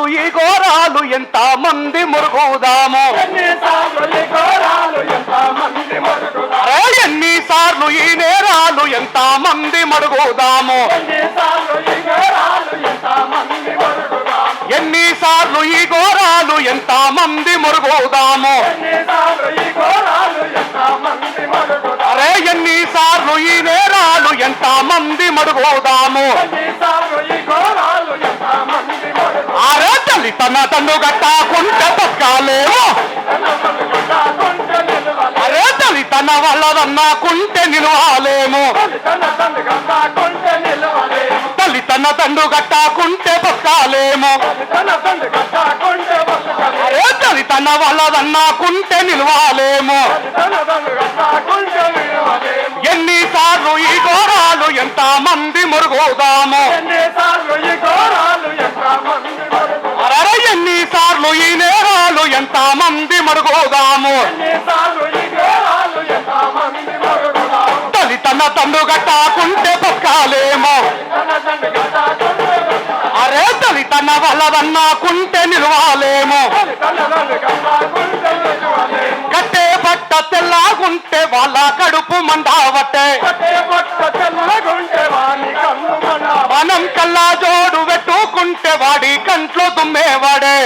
ఎన్నిసార్లు ఈ ఘోరాలు ఎంత మంది మురుగుదాము, అరే ఎన్నిసార్లు ఈ నేరాలు ఎంత మంది మడుగుదాము, ఎన్నిసార్లు ఈ ఘోరాలు ఎంత మంది మురుగుదాము, అరే ఎన్నిసార్లు ఈ నేరాలు ఎంత మంది మడుగుదాము. అరే తల్లి తన తండ్రు గట్టాకుంటే బతకాలేమో, అరే తల్లి తన వల్లదన్నాకుంటే నిలవాలేము, తల్లి తన తండ్రు గట్టాకుంటే బతకాలేము, అరే తల్లి తన వల్లదన్నాకుంటే నిలవాలేము. ఎన్నిసార్లు ఈ ఘోరాలు ఎంత మంది మురుగుదాము, అరే ఎన్నిసార్లు ఈ నేరాలు ఎంత మంది మడుగుదాము. తల్లి తన తండ్రు గట్టాకుంటే బతకాలేమో, అరే తల్లి తన వల్లదన్నాకుంటే నిలవాలేము. కట్టే బట్ట తెల్లాగుంటే వాళ్ళ కడుపు మండావట్టే, మనం కల్లా జోడు పెట్టుకుంటే వాడి కంట్లో దుమ్మేవాడే.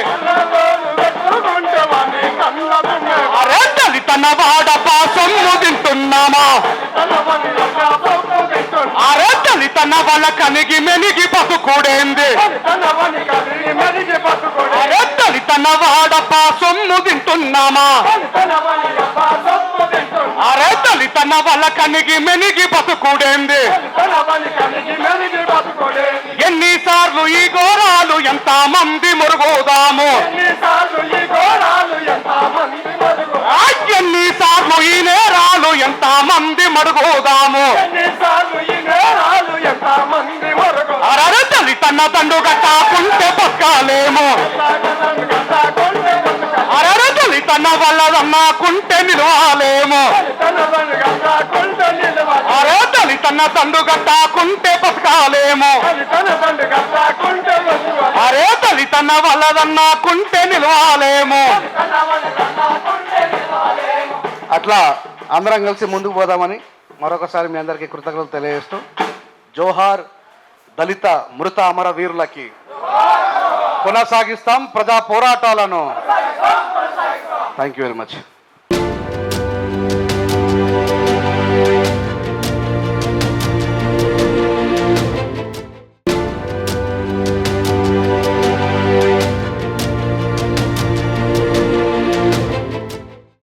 అరే తల్లి తన వాడప సొమ్ము తింటున్నామా, అరే తల్లి తన వాళ్ళ కనిగి మెనిగి బతుకుడేంది, అరే తల్లి తన వాడప సొమ్ము తింటున్నామా, అరే తల్లి తన వాళ్ళ కనిగి మెనిగి బతుకుడేంది. ఎన్నిసార్లు ఈ ఘోరాలు ఎంత మంది మురుగుదాము, ఎన్నిసార్లు ఈ నేరాలు ఎంత మంది మడుగుదాము. అరే తల్లి తన తండ్రు గట్టాకుంటే బతకాలేము, అరే తల్లి తన వల్లదన్నాకుంటే నిలవాలేము, అరే తల్లి తన తండ్రు గట్టాకుంటే బతకాలేము, అరే తల్లి తన వల్లదన్నాకుంటే నిలవాలేము. అట్లా అందరం కలిసి ముందుకు పోదామని మరొకసారి మీ అందరికీ కృతజ్ఞతలు తెలియజేస్తూ, జోహార్ దళిత మృత అమర వీరులకి. కొనసాగిస్తాం ప్రజా పోరాటాలను. Thank you very much.